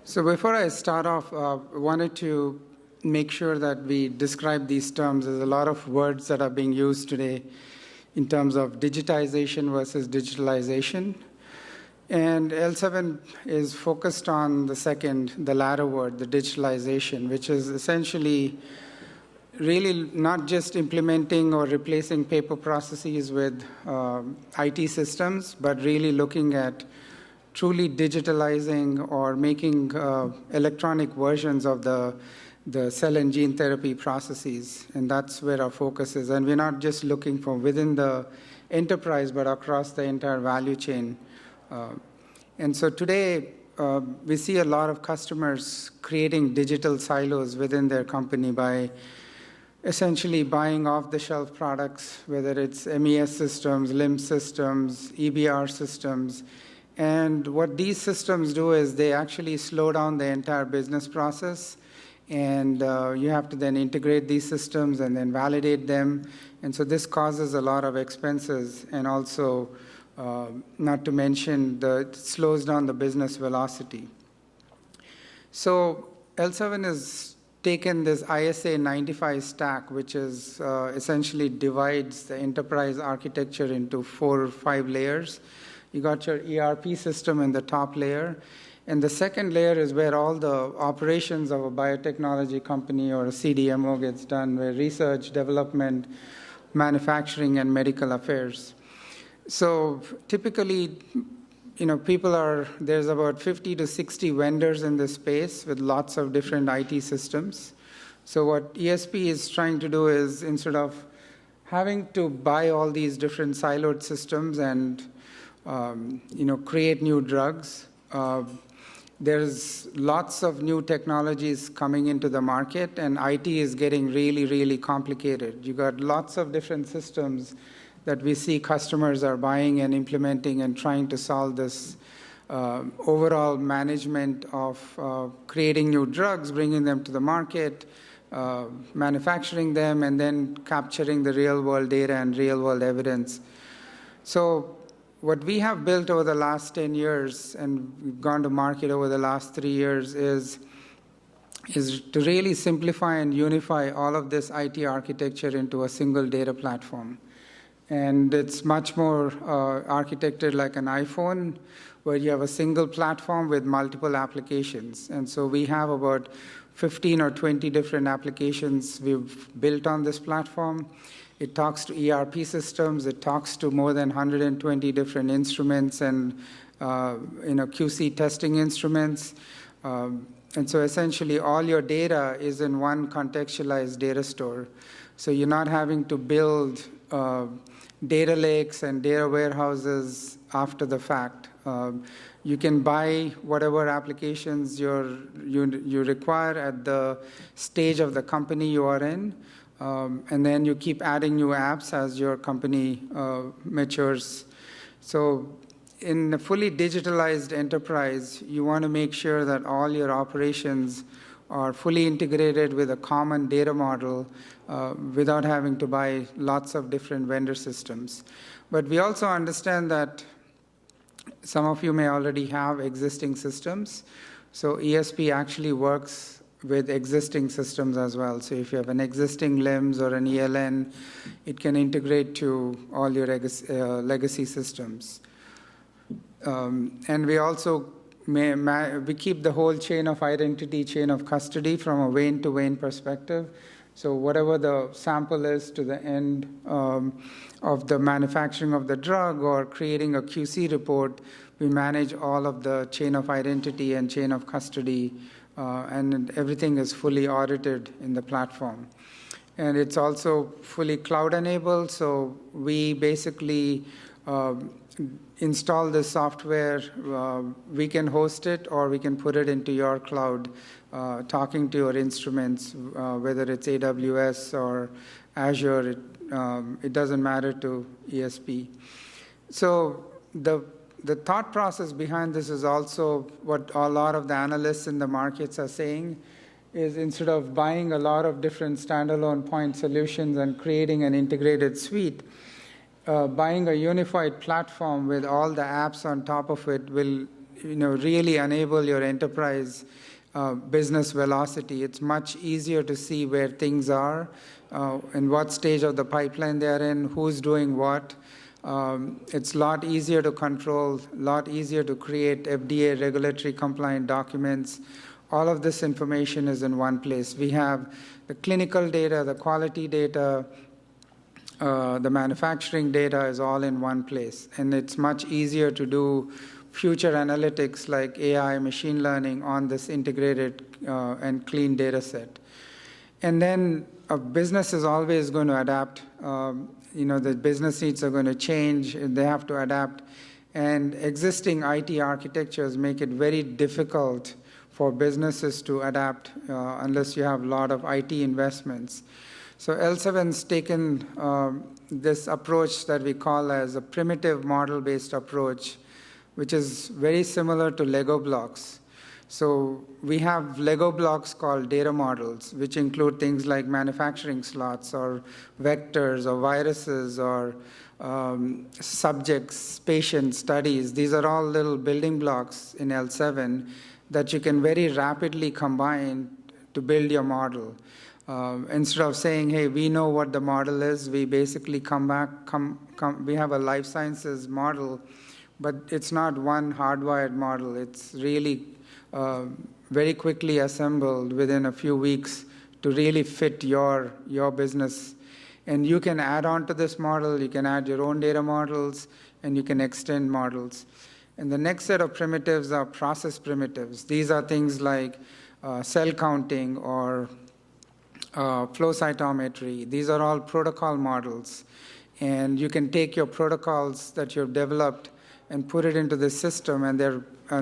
So before I start off, I wanted to make sure that we describe these terms. There's a lot of words that are being used today in terms of digitization versus digitalization. And L7 is focused on the latter word, the digitalization, which is essentially really not just implementing or replacing paper processes with IT systems, but really looking at truly digitalizing or making electronic versions of the cell and gene therapy processes. And that's where our focus is. And we're not just looking from within the enterprise, but across the entire value chain. And so today, we see a lot of customers creating digital silos within their company by essentially buying off-the-shelf products, whether it's MES systems, LIMS systems, EBR systems. And what these systems do is they actually slow down the entire business process. And you have to then integrate these systems and then validate them. And so this causes a lot of expenses, and also, not to mention, it slows down the business velocity. So L7 has taken this ISA 95 stack, which is essentially divides the enterprise architecture into 4 or 5 layers. You got your ERP system in the top layer. And the second layer is where all the operations of a biotechnology company or a CDMO gets done, where research, development, manufacturing, and medical affairs. So typically, there's about 50 to 60 vendors in this space with lots of different IT systems. So what ESP is trying to do is, instead of having to buy all these different siloed systems and create new drugs, there's lots of new technologies coming into the market, and IT is getting really, really complicated. You got lots of different systems that we see customers are buying and implementing and trying to solve this overall management of creating new drugs, bringing them to the market, manufacturing them, and then capturing the real-world data and real-world evidence. So what we have built over the last 10 years, and we've gone to market over the last 3 years, is to really simplify and unify all of this IT architecture into a single data platform. And it's much more architected like an iPhone, where you have a single platform with multiple applications. And so we have about 15 or 20 different applications we've built on this platform. It talks to ERP systems. It talks to more than 120 different instruments and QC testing instruments. And so essentially all your data is in one contextualized data store. So you're not having to build data lakes and data warehouses after the fact. You can buy whatever applications you require at the stage of the company you are in, and then you keep adding new apps as your company matures. So in a fully digitalized enterprise, you want to make sure that all your operations are fully integrated with a common data model without having to buy lots of different vendor systems. But we also understand that some of you may already have existing systems. So ESP actually works with existing systems as well. So if you have an existing LIMS or an ELN, it can integrate to all your legacy systems. And we also we keep the whole chain of identity, chain of custody from a vein-to-vein perspective. So whatever the sample is to the end of the manufacturing of the drug or creating a QC report, we manage all of the chain of identity and chain of custody, and everything is fully audited in the platform. And it's also fully cloud-enabled, so we basically install the software. We can host it, or we can put it into your cloud, talking to your instruments, whether it's AWS or Azure. It doesn't matter to ESP. So the thought process behind this is also what a lot of the analysts in the markets are saying, is instead of buying a lot of different standalone point solutions and creating an integrated suite, buying a unified platform with all the apps on top of it will really enable your enterprise business velocity. It's much easier to see where things are, in what stage of the pipeline they're in, who's doing what. It's a lot easier to control, a lot easier to create FDA regulatory compliant documents. All of this information is in one place. We have the clinical data, the quality data, the manufacturing data is all in one place. And it's much easier to do future analytics like AI, machine learning on this integrated and clean data set. And then a business is always going to adapt. The business needs are going to change. They have to adapt. And existing IT architectures make it very difficult for businesses to adapt unless you have a lot of IT investments. So L7's taken this approach that we call as a primitive model-based approach, which is very similar to Lego blocks. So we have Lego blocks called data models, which include things like manufacturing slots or vectors or viruses or subjects, patient studies. These are all little building blocks in L7 that you can very rapidly combine to build your model. Instead of saying, hey, we know what the model is, we basically we have a life sciences model, but it's not one hardwired model. It's really very quickly assembled within a few weeks to really fit your business. And you can add on to this model, you can add your own data models, and you can extend models. And the next set of primitives are process primitives. These are things like cell counting or flow cytometry. These are all protocol models. And you can take your protocols that you've developed and put it into the system, and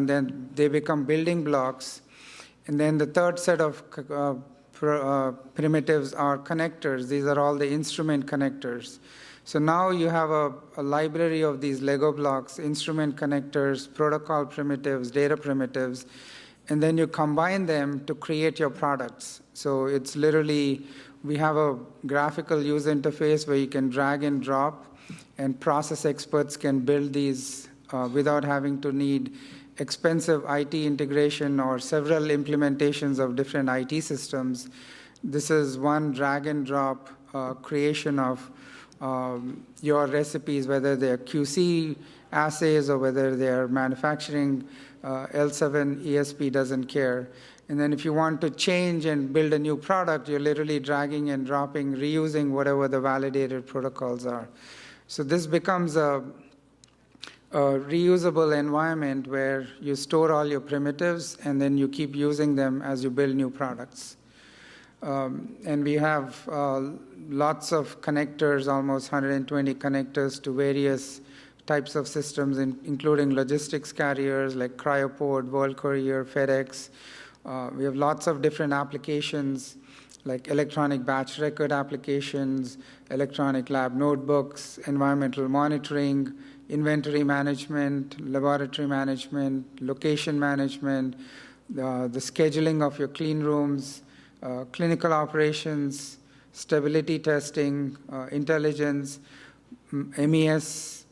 then they become building blocks. And then the third set of primitives are connectors. These are all the instrument connectors. So now you have a library of these Lego blocks, instrument connectors, protocol primitives, data primitives, and then you combine them to create your products. So it's literally, we have a graphical user interface where you can drag and drop, and process experts can build these without having to need expensive IT integration or several implementations of different IT systems. This is one drag and drop creation of your recipes, whether they're QC assays or whether they're manufacturing. L7 ESP doesn't care. And then if you want to change and build a new product, you're literally dragging and dropping, reusing whatever the validated protocols are. So this becomes a reusable environment where you store all your primitives and then you keep using them as you build new products. And we have lots of connectors, almost 120 connectors to various types of systems, including logistics carriers like Cryoport, World Courier, FedEx. We have lots of different applications like electronic batch record applications, electronic lab notebooks, environmental monitoring, inventory management, laboratory management, location management, the scheduling of your clean rooms, clinical operations, stability testing, intelligence, MES.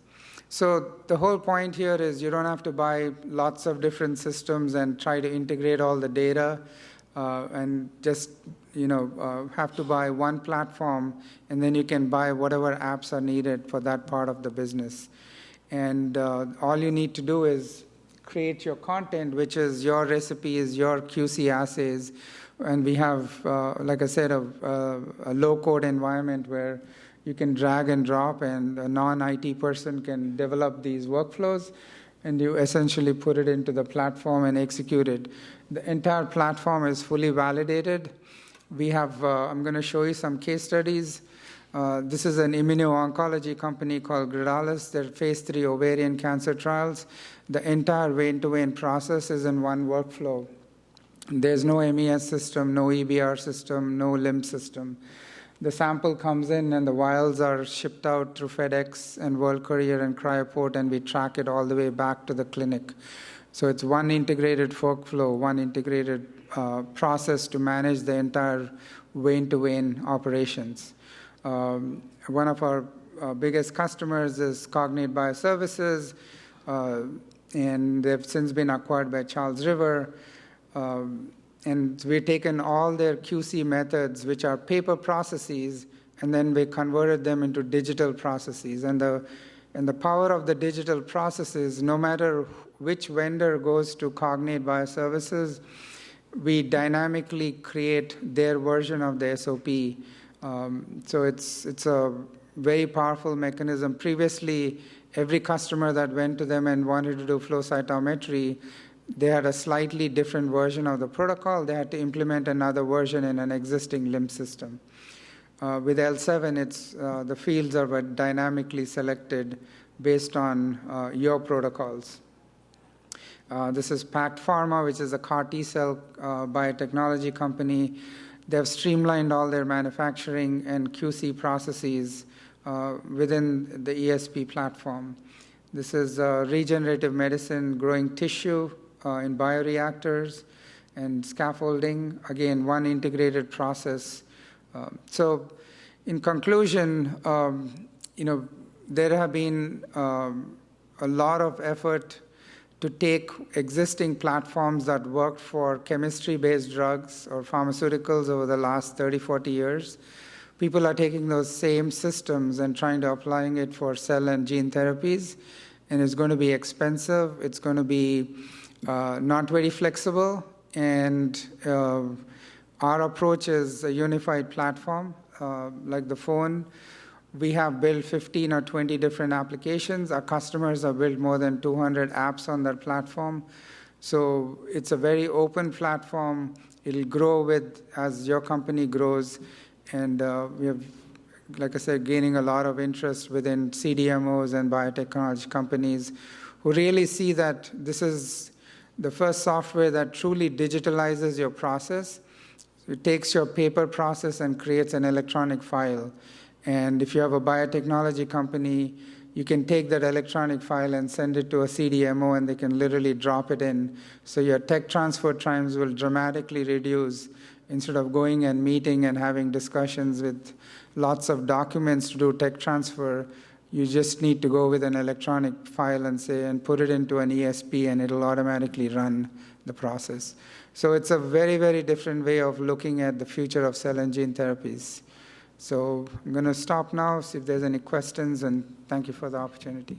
So the whole point here is you don't have to buy lots of different systems and try to integrate all the data and just have to buy one platform, and then you can buy whatever apps are needed for that part of the business. And all you need to do is create your content, which is your recipes, your QC assays. And we have, like I said, a low-code environment where you can drag and drop, and a non-IT person can develop these workflows, and you essentially put it into the platform and execute it. The entire platform is fully validated. We have, I'm going to show you some case studies. This is an immuno-oncology company called Rangadass. They're phase 3 ovarian cancer trials. The entire vein-to-vein process is in one workflow. There's no MES system, no EBR system, no LIMS system. The sample comes in and the vials are shipped out through FedEx and World Courier and Cryoport, and we track it all the way back to the clinic. So it's one integrated workflow, one integrated process to manage the entire vein-to-vein operations. One of our biggest customers is Cognate Bioservices. and they've since been acquired by Charles River. And we've taken all their QC methods, which are paper processes, and then we converted them into digital processes. And the power of the digital processes, no matter which vendor goes to Cognate Bioservices, we dynamically create their version of the SOP. So it's a very powerful mechanism. Previously, every customer that went to them and wanted to do flow cytometry, they had a slightly different version of the protocol. They had to implement another version in an existing LIMS system. With L7, it's the fields are dynamically selected based on your protocols. This is Pact Pharma, which is a CAR T-cell biotechnology company. They've streamlined all their manufacturing and QC processes within the ESP platform. This is regenerative medicine, growing tissue in bioreactors and scaffolding. Again, one integrated process. So in conclusion, there have been a lot of effort to take existing platforms that worked for chemistry-based drugs or pharmaceuticals over the last 30, 40 years. People are taking those same systems and trying to applying it for cell and gene therapies, and it's going to be expensive. It's going to be not very flexible, and our approach is a unified platform, like the phone. We have built 15 or 20 different applications. Our customers have built more than 200 apps on that platform. So it's a very open platform. It'll grow as your company grows. And we have, like I said, gaining a lot of interest within CDMOs and biotechnology companies who really see that this is the first software that truly digitalizes your process. It takes your paper process and creates an electronic file. And if you have a biotechnology company, you can take that electronic file and send it to a CDMO, and they can literally drop it in. So your tech transfer times will dramatically reduce. Instead of going and meeting and having discussions with lots of documents to do tech transfer, you just need to go with an electronic file and put it into an ESP, and it'll automatically run the process. So it's a very, very different way of looking at the future of cell and gene therapies. So I'm going to stop now, see if there's any questions, and thank you for the opportunity.